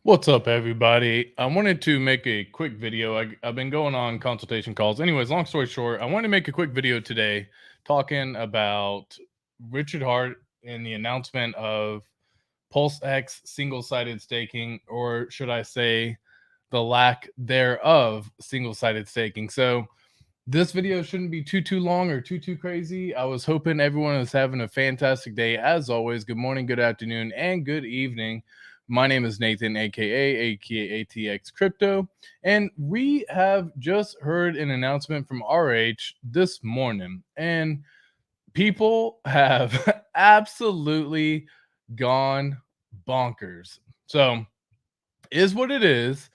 What's up, everybody? I wanted to make a quick video. I've been going on consultation calls. Anyways, long story short, I wanted to make a quick video today talking about Richard Hart and the announcement of Pulse X single sided staking, or should I say, the lack thereof single sided staking. So, this video shouldn't be too long or too crazy. I was hoping everyone is having a fantastic day. As always, good morning, good afternoon, and good evening. My name is Nathan, aka ATX Crypto, and we have just heard an announcement from RH this morning, and people have absolutely gone bonkers. So, is what it is,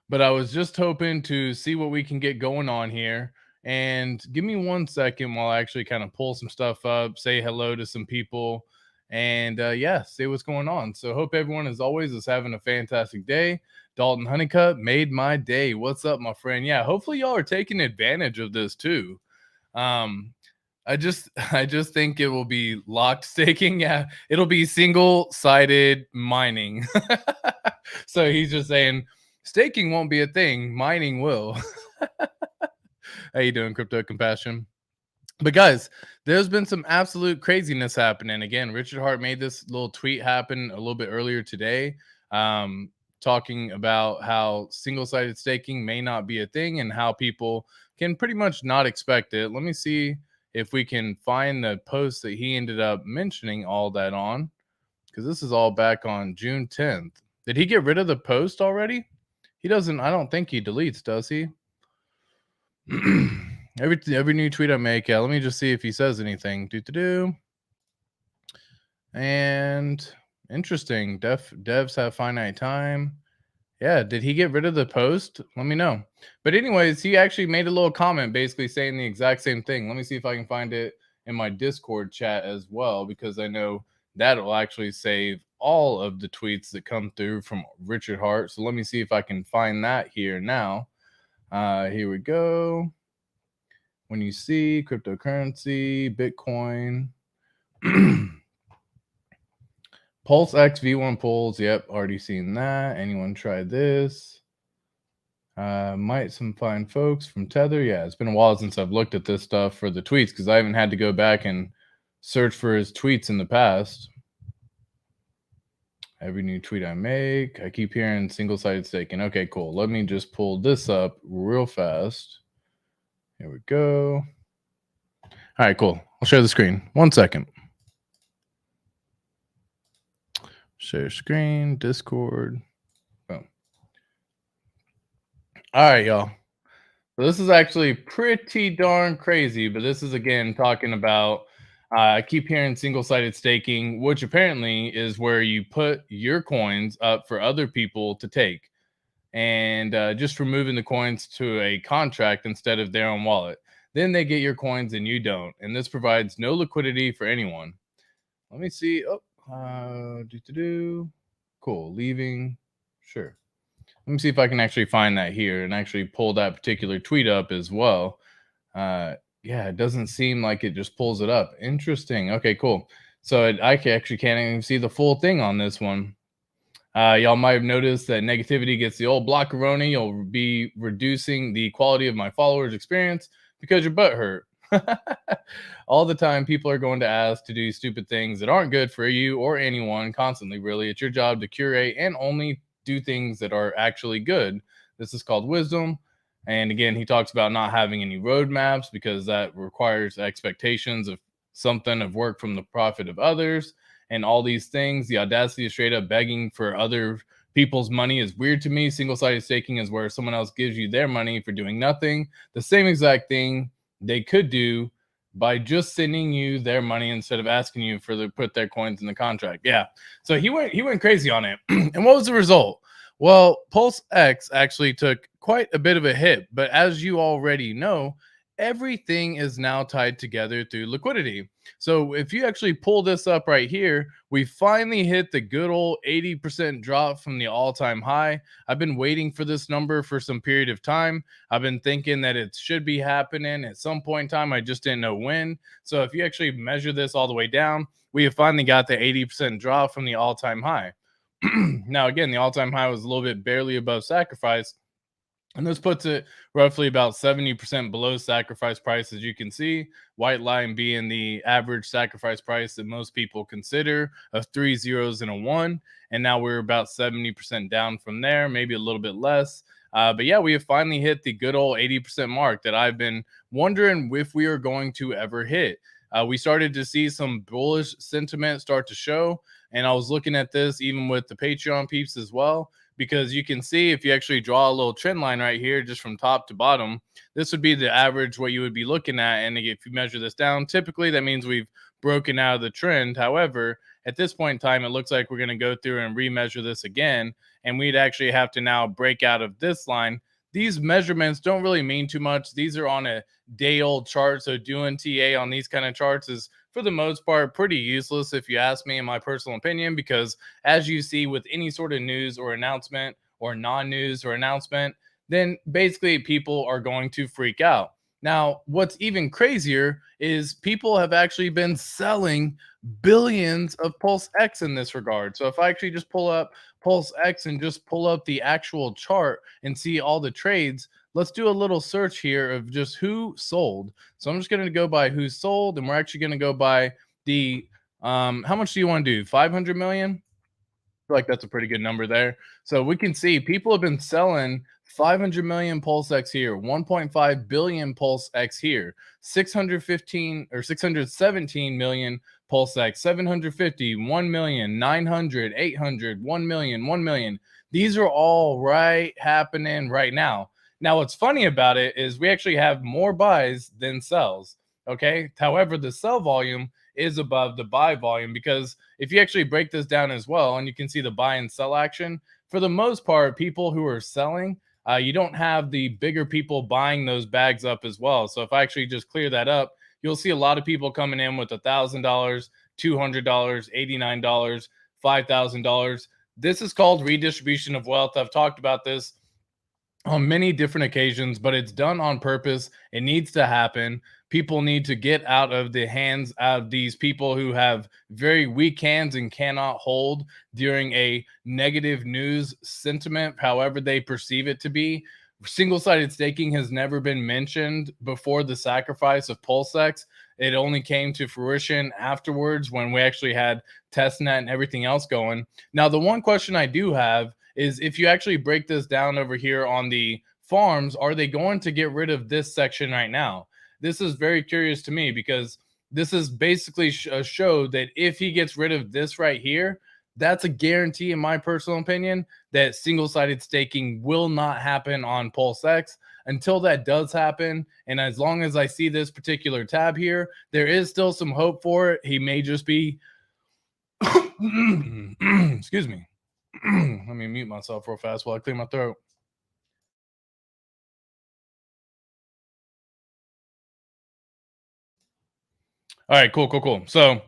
but I was just hoping to see what we can get going on here. And give me 1 second while I actually kind of pull some stuff up, say hello to some people, and yeah, see what's going on. So, hope everyone, as always, is having a fantastic day. Dalton Honeycutt made my day. What's up, my friend? Yeah, hopefully y'all are taking advantage of this too. Um, I just think it will be locked staking. Yeah, it'll be single-sided mining. So he's just saying staking won't be a thing, mining will. How you doing, Crypto Compassion? But guys, there's been some absolute craziness happening. Again, Richard Hart made this little tweet happen a little bit earlier today, um, talking about how single-sided staking may not be a thing and how people can pretty much not expect it. Let me see if we can find the post that he ended up mentioning all that on, because this is all back on June 10th. Did he get rid of the post already? He doesn't. I don't think he deletes, does he? every new tweet I make, yeah. Let me just see if he says anything. Do. And interesting. Devs have finite time. Yeah, did he get rid of the post? Let me know. But anyways, he actually made a little comment basically saying the exact same thing. Let me see if I can find it in my Discord chat as well, because I know that'll actually save all of the tweets that come through from Richard Hart. So let me see if I can find that here now. Here we go. When you see cryptocurrency, Bitcoin, Pulse X V1 pulls. Yep, already seen that. Anyone try this? Might some fine folks from Tether. Yeah, it's been a while since I've looked at this stuff for the tweets because I haven't had to go back and search for his tweets in the past. Every new tweet I make, I keep hearing single-sided staking. Okay, cool. Let me just pull this up real fast. Here we go. All right, cool. I'll share the screen. 1 second. Share screen, Discord. Boom. All right, y'all. So this is actually pretty darn crazy, but this is again talking about I keep hearing single-sided staking, which apparently is where you put your coins up for other people to take, and just removing the coins to a contract instead of their own wallet. Then they get your coins and you don't, and this provides no liquidity for anyone. Let me see. Oh, cool. Leaving. Sure. Let me see if I can actually find that here and actually pull that particular tweet up as well. Yeah, it doesn't seem like it just pulls it up. Interesting. Okay, cool. So actually can't even see the full thing on this one. Y'all might have noticed that negativity gets the old blockaroni. You'll be reducing the quality of my followers' experience because your butt hurt. All the time, people are going to ask to do stupid things that aren't good for you or anyone constantly, really. It's your job to curate and only do things that are actually good. This is called wisdom. And again, he talks about not having any roadmaps because that requires expectations of something of work from the profit of others and all these things. The audacity of straight up begging for other people's money is weird to me. Single-sided staking is where someone else gives you their money for doing nothing. The same exact thing they could do by just sending you their money instead of asking you for the put their coins in the contract. Yeah. So he went crazy on it. And what was the result? Well, Pulse X actually took quite a bit of a hit, but as you already know, everything is now tied together through liquidity. So if you actually pull this up right here, we finally hit the good old 80% drop from the all-time high. I've been waiting for this number for some period of time. I've been thinking that it should be happening at some point in time. I just didn't know when. So if you actually measure this all the way down, we have finally got the 80% drop from the all-time high. Now, again, the all-time high was a little bit barely above sacrifice, and this puts it roughly about 70% below sacrifice price, as you can see. White line being the average sacrifice price that most people consider of three zeros and a one. And now we're about 70% down from there, maybe a little bit less. But yeah, we have finally hit the good old 80% mark that I've been wondering if we are going to ever hit. We started to see some bullish sentiment start to show. And I was looking at this even with the Patreon peeps as well, because you can see if you actually draw a little trend line right here, just from top to bottom, this would be the average what you would be looking at. And if you measure this down, typically that means we've broken out of the trend. However, at this point in time, it looks like we're going to go through and remeasure this again, and we'd actually have to now break out of this line. These measurements don't really mean too much. These are on a day old chart, so doing TA on these kind of charts is for the most part pretty useless, if you ask me, in my personal opinion, because as you see with any sort of news or announcement or non-news or announcement, then basically people are going to freak out. Now, what's even crazier is people have actually been selling billions of Pulse X in this regard. So if I actually just pull up Pulse X and just pull up the actual chart and see all the trades, let's do a little search here of just who sold. So I'm just going to go by who sold, and we're actually going to go by the how much do you want to do? 500 million? Feel like that's a pretty good number there. So we can see people have been selling 500 million Pulse X here, 1.5 billion Pulse X here, 615 or 617 million Pulse X, 750, 1 million, 900, 800, 1 million, 1 million. These are all right happening right now. Now, what's funny about it is we actually have more buys than sells. Okay. However, the sell volume is above the buy volume, because if you actually break this down as well, and you can see the buy and sell action, for the most part, people who are selling, you don't have the bigger people buying those bags up as well. So if I actually just clear that up, you'll see a lot of people coming in with $1,000, $200, $89, $5,000. This is called redistribution of wealth. I've talked about this on many different occasions, but it's done on purpose. It needs to happen. People need to get out of the hands of these people who have very weak hands and cannot hold during a negative news sentiment, however they perceive it to be. Single-sided staking has never been mentioned before the sacrifice of PulseX. It only came to fruition afterwards when we actually had testnet and everything else going. Now, the one question I do have is, if you actually break this down over here on the farms, are they going to get rid of this section right now? This is very curious to me, because this is basically a show that if he gets rid of this right here, that's a guarantee, in my personal opinion, that single-sided staking will not happen on PulseX. Until that does happen, and as long as I see this particular tab here, there is still some hope for it. He may just be excuse me. Let me mute myself real fast while I clear my throat. All right, cool. So,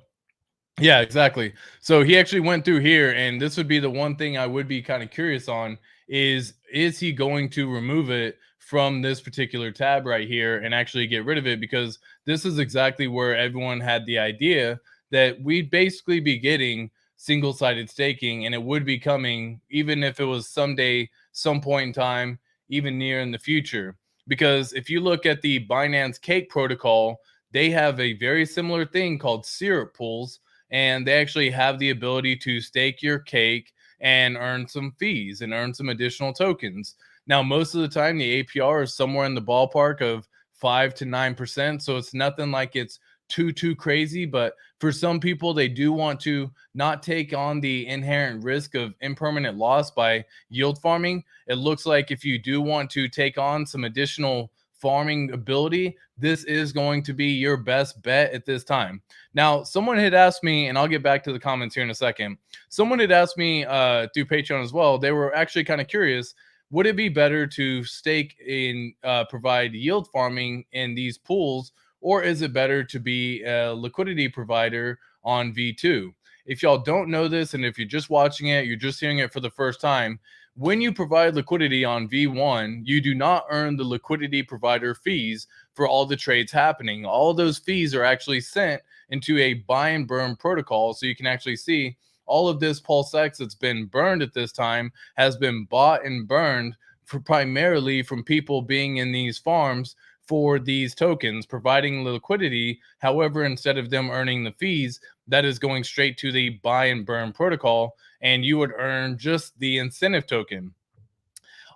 yeah, exactly. So he actually went through here, and this would be the one thing I would be kind of curious on is he going to remove it from this particular tab right here and actually get rid of it? Because this is exactly where everyone had the idea that we'd basically be getting single-sided staking, and it would be coming, even if it was someday, some point in time, even near in the future. Because if you look at the Binance Cake protocol, they have a very similar thing called syrup pools, and they actually have the ability to stake your cake and earn some fees and earn some additional tokens. Now, most of the time, the APR is somewhere in the ballpark of 5 to 9%. So it's nothing like it's too crazy. But for some people, they do want to not take on the inherent risk of impermanent loss by yield farming. It looks like if you do want to take on some additional farming ability, this is going to be your best bet at this time. Now, someone had asked me, and I'll get back to the comments here in a second. Someone had asked me through Patreon as well. They were actually kind of curious. Would it be better to stake in provide yield farming in these pools, or is it better to be a liquidity provider on V2? If y'all don't know this, and if you're just watching it, you're just hearing it for the first time, when you provide liquidity on V1, you do not earn the liquidity provider fees for all the trades happening. All those fees are actually sent into a buy and burn protocol. So you can actually see all of this Pulse X that's been burned at this time has been bought and burned for primarily from people being in these farms for these tokens, providing liquidity. However, instead of them earning the fees, that is going straight to the buy and burn protocol, and you would earn just the incentive token.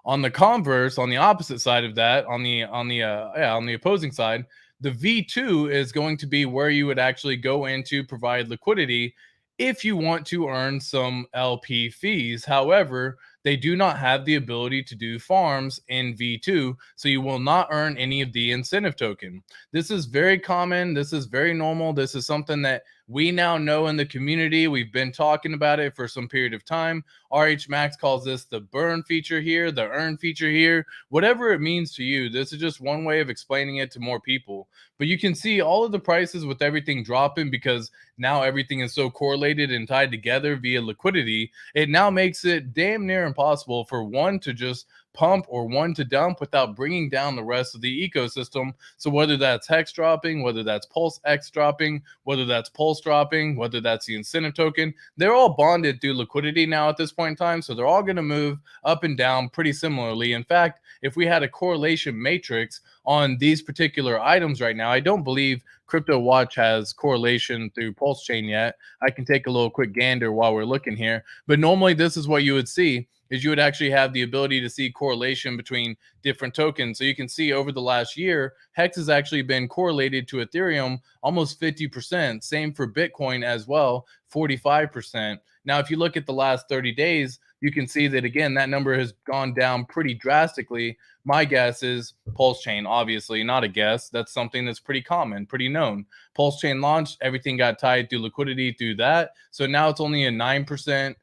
On the converse, on the opposite side of that, on the opposing side, the V2 is going to be where you would actually go in to provide liquidity if you want to earn some LP fees. However, they do not have the ability to do farms in V2, so you will not earn any of the incentive token. This is very common. This is very normal. This is something that we now know in the community. We've been talking about it for some period of time. RH Max calls this the burn feature here, the earn feature here, whatever it means to you. This is just one way of explaining it to more people. But you can see all of the prices with everything dropping because now everything is so correlated and tied together via liquidity. It now makes it damn near impossible for one to just pump or one to dump without bringing down the rest of the ecosystem. So whether that's Hex dropping, whether that's Pulse X dropping, whether that's Pulse dropping, whether that's the incentive token, they're all bonded through liquidity now at this point in time. So they're all going to move up and down pretty similarly. In fact, if we had a correlation matrix on these particular items right now, I don't believe Crypto Watch has correlation through Pulse Chain yet. I can take a little quick gander while we're looking here. But normally this is what you would see, is you would actually have the ability to see correlation between different tokens. So you can see over the last year, Hex has actually been correlated to Ethereum almost 50%. Same for Bitcoin as well, 45%. Now, if you look at the last 30 days, you can see that, again, that number has gone down pretty drastically. My guess is Pulse Chain, obviously, not a guess. That's something that's pretty common, pretty known. Pulse Chain launched, everything got tied through liquidity through that. So now it's only a 9%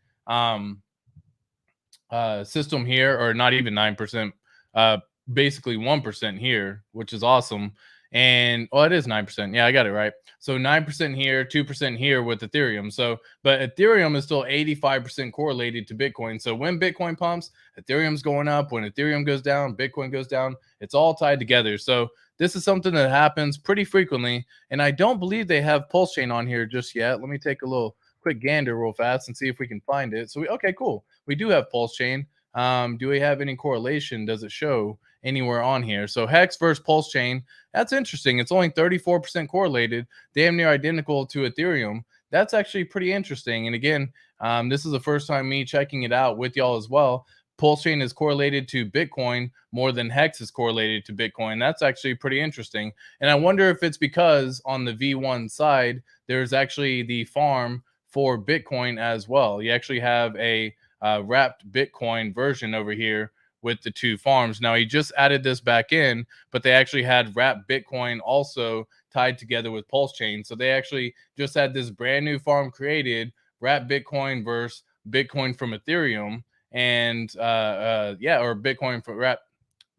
system here, or not even 9%, basically 1% here, which is awesome. And it is 9%. Yeah, I got it right. So 9% here, 2% here with Ethereum. So, but Ethereum is still 85% correlated to Bitcoin. So when Bitcoin pumps, Ethereum's going up. When Ethereum goes down, Bitcoin goes down. It's all tied together. So this is something that happens pretty frequently. And I don't believe they have Pulse Chain on here just yet. Let me take a little quick gander real fast and see if we can find it. So okay, cool. We do have Pulse Chain. Do we have any correlation? Does it show anywhere on here? So Hex versus Pulse Chain. That's interesting. It's only 34% correlated, damn near identical to Ethereum. That's actually pretty interesting. And again, this is the first time me checking it out with y'all as well. Pulse Chain is correlated to Bitcoin more than Hex is correlated to Bitcoin. That's actually pretty interesting. And I wonder if it's because on the V1 side, there's actually the farm for Bitcoin as well. You actually have a wrapped Bitcoin version over here with the two farms. Now he just added this back in, but they actually had wrapped Bitcoin also tied together with Pulse Chain. So they actually just had this brand new farm created, wrapped Bitcoin versus Bitcoin from Ethereum, and or Bitcoin for wrap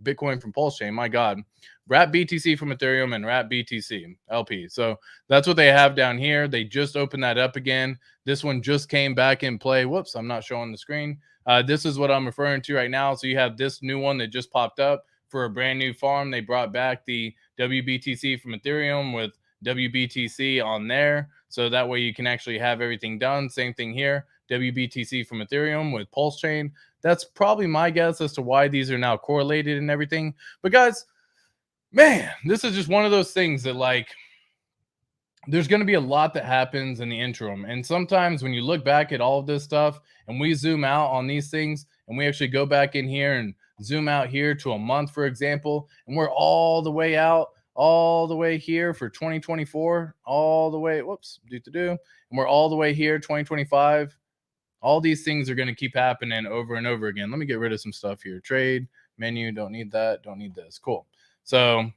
Bitcoin from Pulse Chain. My God, wrap BTC from Ethereum and wrap BTC LP. So that's what they have down here. They just opened that up again. This one just came back in play. Whoops, I'm not showing the screen. This is what I'm referring to right now. So you have this new one that just popped up for a brand new farm. They brought back the WBTC from Ethereum with WBTC on there. So that way you can actually have everything done. Same thing here. WBTC from Ethereum with Pulse Chain. That's probably my guess as to why these are now correlated and everything. But guys, man, this is just one of those things that, like, there's going to be a lot that happens in the interim. And sometimes when you look back at all of this stuff and we zoom out on these things and we actually go back in here and zoom out here to a month, for example, and we're all the way out, all the way here for 2024, all the way, and we're all the way here, 2025. All these things are going to keep happening over and over again. Let me get rid of some stuff here. Trade, menu, don't need that, don't need this. Cool. So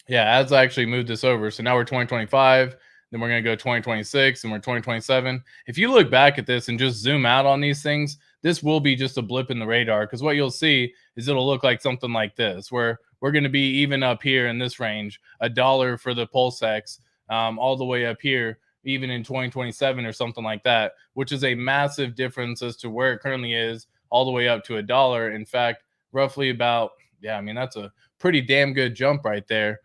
yeah, as I actually moved this over, so now we're 2025, then we're going to go 2026, and we're 2027. If you look back at this and just zoom out on these things, this will be just a blip in the radar, because what you'll see is it'll look like something like this, where we're going to be even up here in this range, $1 for the Pulse X, all the way up here, even in 2027 or something like that, which is a massive difference as to where it currently is, all the way up to $1. In fact, roughly about, that's a pretty damn good jump right there.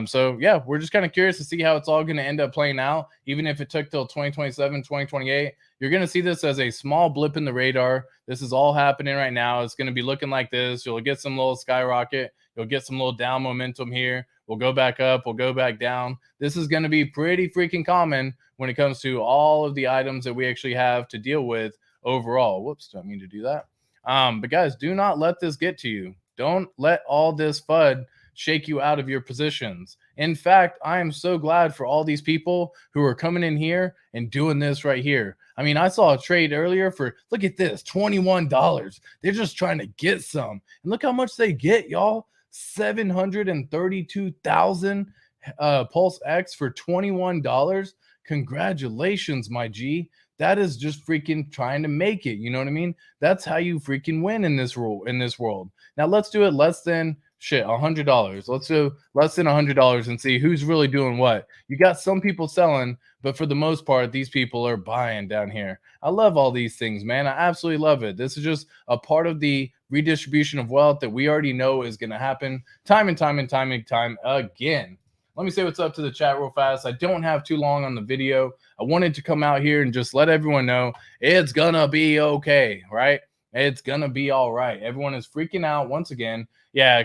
So yeah, we're just kind of curious to see how it's all going to end up playing out. Even if it took till 2027, 2028, you're going to see this as a small blip in the radar. This is all happening right now. It's going to be looking like this. You'll get some little skyrocket. You'll get some little down momentum here. We'll go back up. We'll go back down. This is going to be pretty freaking common when it comes to all of the items that we actually have to deal with overall. Whoops, don't mean to do that. But guys, do not let this get to you. Don't let all this FUD shake you out of your positions. In fact, I am so glad for all these people who are coming in here and doing this right here. I mean, I saw a trade earlier for, look at this, $21. They're just trying to get some. And look how much they get, y'all. 732,000 Pulse X for $21. Congratulations, my G. That is just freaking trying to make it. You know what I mean? That's how you freaking win in this world. Now let's do it less than $100. Let's do less than $100 and see who's really doing what. You got some people selling, but for the most part, these people are buying down here. I love all these things, man. I absolutely love it. This is just a part of the redistribution of wealth that we already know is going to happen time and time and time and time again. Let me say what's up to the chat real fast. I don't have too long on the video. I wanted to come out here and just let everyone know it's gonna be okay, right? It's gonna be all right. Everyone is freaking out once again. Yeah,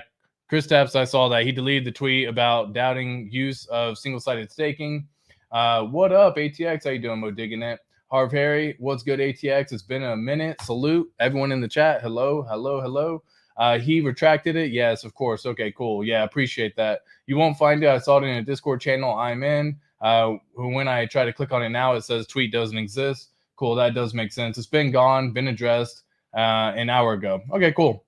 Chris Taps, I saw that he deleted the tweet about doubting use of single-sided staking. What up, ATX? How you doing, Mo Digging It? Harv Harry, what's good, ATX? It's been a minute. Salute everyone in the chat. Hello, hello, hello. He retracted it. Yes, of course. Okay, cool. Yeah, appreciate that. You won't find it. I saw it in a Discord channel I'm in. When I try to click on it now, it says tweet doesn't exist. Cool. That does make sense. It's been gone, been addressed an hour ago. Okay, cool.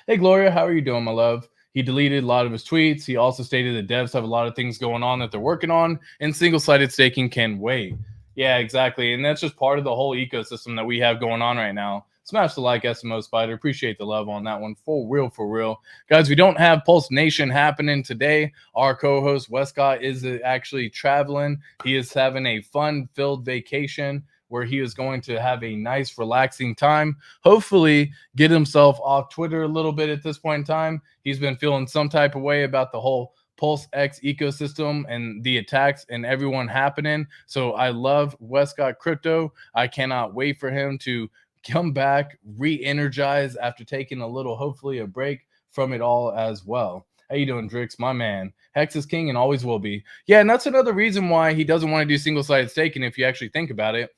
Hey, Gloria, how are you doing, my love? He deleted a lot of his tweets. He also stated that devs have a lot of things going on that they're working on, and single-sided staking can wait. Yeah, exactly. And that's just part of the whole ecosystem that we have going on right now. Smash the like, SMO Spider. Appreciate the love on that one. For real, for real. Guys, we don't have Pulse Nation happening today. Our co-host, Westcott, is actually traveling. He is having a fun-filled vacation where he is going to have a nice, relaxing time. Hopefully, get himself off Twitter a little bit at this point in time. He's been feeling some type of way about the whole Pulse X ecosystem and the attacks and everyone happening. So I love Westcott Crypto. I cannot wait for him to come back, re-energize after taking a little, hopefully, a break from it all as well. How you doing, Drix? My man. Hex is king and always will be. Yeah, and that's another reason why he doesn't want to do single-sided staking if you actually think about it.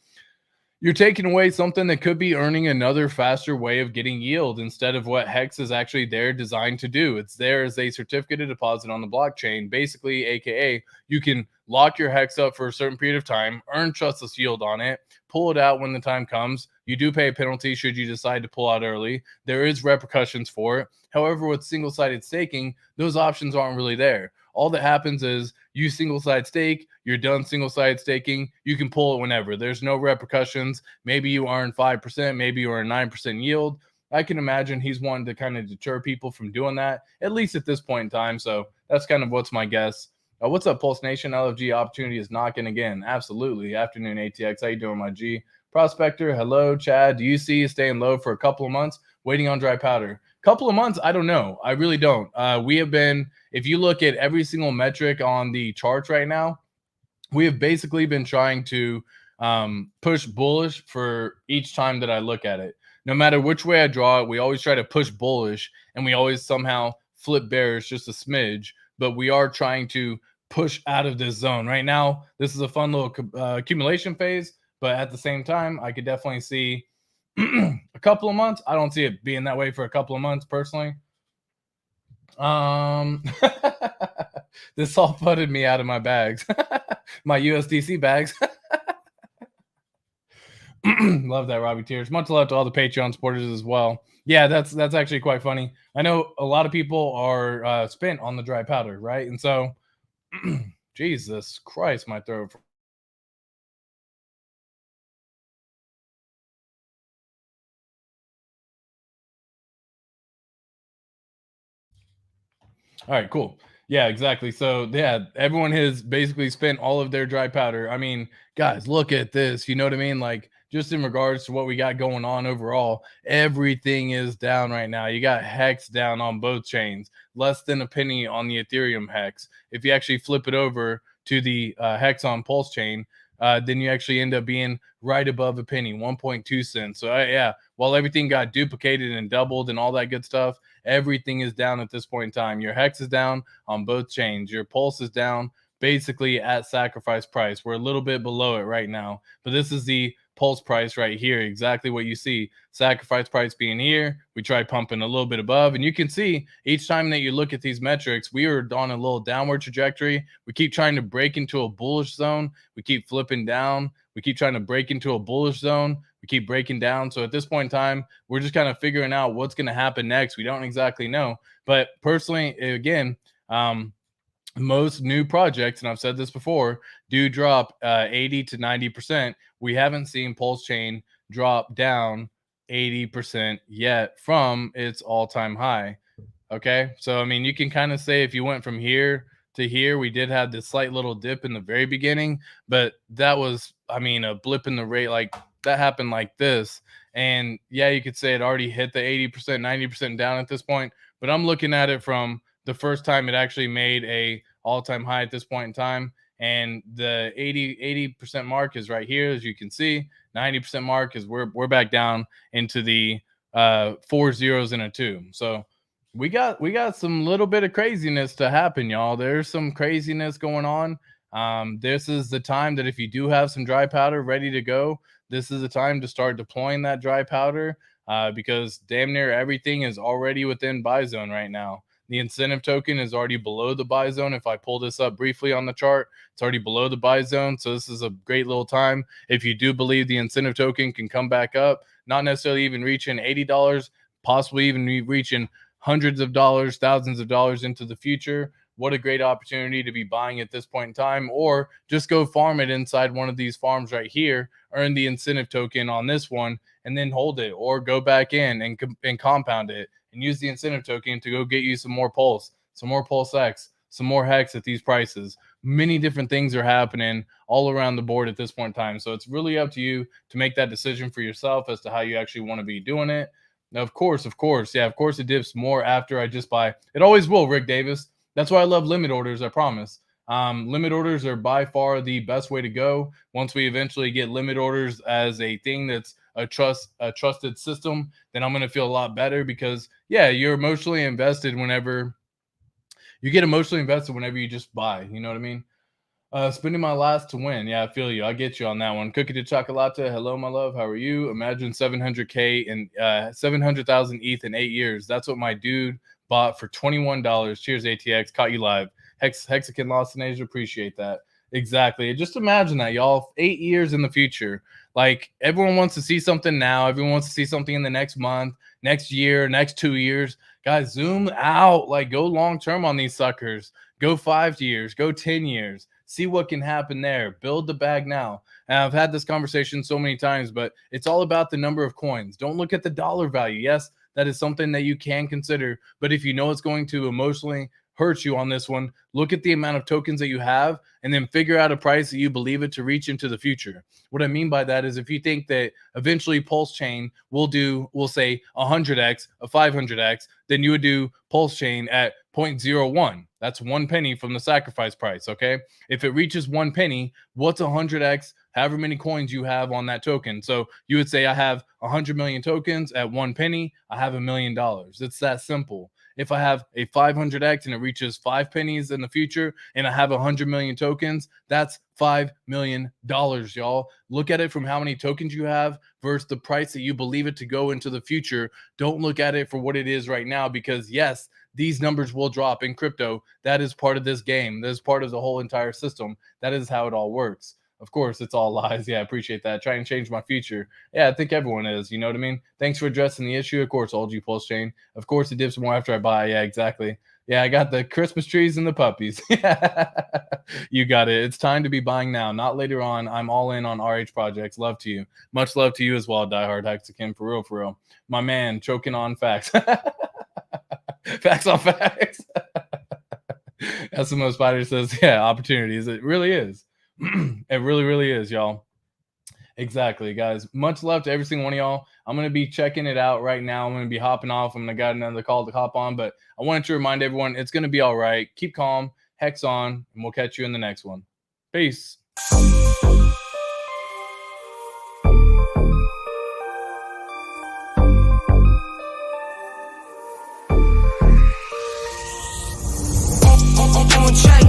You're taking away something that could be earning another faster way of getting yield instead of what Hex is actually there designed to do. It's there as a certificate of deposit on the blockchain, basically, aka you can lock your Hex up for a certain period of time, earn trustless yield on it, pull it out when the time comes. You do pay a penalty should you decide to pull out early. There is repercussions for it. However, with single-sided staking, those options aren't really there. All that happens is you single-sided stake, you're done single-sided staking, you can pull it whenever. There's no repercussions. Maybe you earn 5%, maybe you earn 9% yield. I can imagine he's wanting to kind of deter people from doing that, at least at this point in time. So that's kind of what's my guess. What's up, Pulse Nation? LFG opportunity is knocking again. Absolutely. Afternoon, ATX. How you doing, my G? Prospector, hello, Chad. Do you see staying low for a couple of months, waiting on dry powder? Couple of months, I don't know. I really don't. We have been, if you look at every single metric on the charts right now, we have basically been trying to push bullish for each time that I look at it. No matter which way I draw it, we always try to push bullish, and we always somehow flip bearish just a smidge, but we are trying to push out of this zone. Right now, this is a fun little accumulation phase, but at the same time, I could definitely see a couple of months. I don't see it being that way for a couple of months personally. This all putted me out of my bags, my USDC bags. Love that, Robbie Tears. Much love to all the Patreon supporters as well. Yeah, that's actually quite funny. I know a lot of people are spent on the dry powder, right? And so, Jesus Christ, my throat. All right, cool. Yeah, exactly. So yeah, everyone has basically spent all of their dry powder. I mean, guys, look at this. You know what I mean? Like just in regards to what we got going on overall, everything is down right now. You got Hex down on both chains, less than a penny on the Ethereum Hex. If you actually flip it over to the Hex on Pulse chain, then you actually end up being right above a penny, 1.2 cents. So yeah, while everything got duplicated and doubled and all that good stuff, everything is down at this point in time. Your Hex is down on both chains. Your Pulse is down basically at sacrifice price. We're a little bit below it right now, but this is the Pulse price right here. Exactly what you see. Sacrifice price being here. We try pumping a little bit above, and you can see each time that you look at these metrics, we are on a little downward trajectory. We keep trying to break into a bullish zone. We keep flipping down. We keep trying to break into a bullish zone. We keep breaking down. So at this point in time, we're just kind of figuring out what's going to happen next. We don't exactly know. But personally, again, most new projects, and I've said this before, do drop 80 to 90%. We haven't seen Pulse Chain drop down 80% yet from its all-time high. Okay. So, I mean, you can kind of say if you went from here to here, we did have this slight little dip in the very beginning, but that was, I mean, a blip in the rate. Like that happened like this. And yeah, you could say it already hit the 80%, 90% down at this point, but I'm looking at it from the first time it actually made a all-time high at this point in time. And the 80% mark is right here, as you can see. 90% mark is we're back down into the 4 zeros and a 2. So we got some little bit of craziness to happen, y'all. There's some craziness going on. This is the time that if you do have some dry powder ready to go, this is the time to start deploying that dry powder because damn near everything is already within buy zone right now. The incentive token is already below the buy zone. If I pull this up briefly on the chart, it's already below the buy zone. So this is a great little time. If you do believe the incentive token can come back up, not necessarily even reaching $80, possibly even reaching hundreds of dollars, thousands of dollars into the future, what a great opportunity to be buying at this point in time, or just go farm it inside one of these farms right here, earn the incentive token on this one, and then hold it, or go back in and compound it and use the incentive token to go get you some more Pulse, some more Pulse X, some more Hex at these prices. Many different things are happening all around the board at this point in time. So it's really up to you to make that decision for yourself as to how you actually want to be doing it. Now, of course, yeah, of course it dips more after I just buy. It always will, Rick Davis. That's why I love limit orders, I promise. Limit orders are by far the best way to go. Once we eventually get limit orders as a thing that's a trusted system, then I'm going to feel a lot better because yeah, you're emotionally invested whenever you get emotionally invested whenever you just buy. You know what I mean? Spending my last to win. Yeah, I feel you. I get you on that one. Cookie to chocolate. Hello, my love. How are you? Imagine 700K and 700,000 ETH in 8 years. That's what my dude bought for $21. Cheers, ATX. Caught you live. Hexagon Lost in Asia. Appreciate that. Exactly. Just imagine that, y'all. 8 years in the future. Like everyone wants to see something now. Everyone wants to see something in the next month, next year, next 2 years. Guys, zoom out. Like go long term on these suckers. Go 5 years. Go 10 years. See what can happen there. Build the bag now. And I've had this conversation so many times, but it's all about the number of coins. Don't look at the dollar value. Yes, that is something that you can consider. But if you know it's going to emotionally hurt you on this one, look at the amount of tokens that you have and then figure out a price that you believe it to reach into the future. What I mean by that is if you think that eventually Pulse Chain will do, we'll say 100x, a 500x, then you would do Pulse Chain at 0.01. That's 1 penny from the sacrifice price. Okay. If it reaches 1 penny, what's 100x? However many coins you have on that token. So you would say I have 100 million tokens at 1 penny. I have $1 million. It's that simple. If I have a 500x and it reaches 5 pennies in the future and I have 100 million tokens, that's $5 million, y'all. Look at it from how many tokens you have versus the price that you believe it to go into the future. Don't look at it for what it is right now because yes, these numbers will drop in crypto. That is part of this game. That is part of the whole entire system. That is how it all works. Of course, it's all lies. Yeah, I appreciate that. Trying to change my future. Yeah, I think everyone is. You know what I mean? Thanks for addressing the issue. Of course, OG Pulse Chain. Of course, it dips more after I buy. Yeah, exactly. Yeah, I got the Christmas trees and the puppies. You got it. It's time to be buying now, not later on. I'm all in on RH projects. Love to you. Much love to you as well, diehard Hexakin. For real, for real. My man, choking on facts. Facts on facts. That's the most Spider says. Yeah, opportunities. It really is. It really, really is, y'all. Exactly, guys. Much love to every single one of y'all. I'm going to be checking it out right now. I'm going to be hopping off. I'm going to got another call to hop on, but I wanted to remind everyone it's going to be all right. Keep calm, hex on, and we'll catch you in the next one. Peace. On track.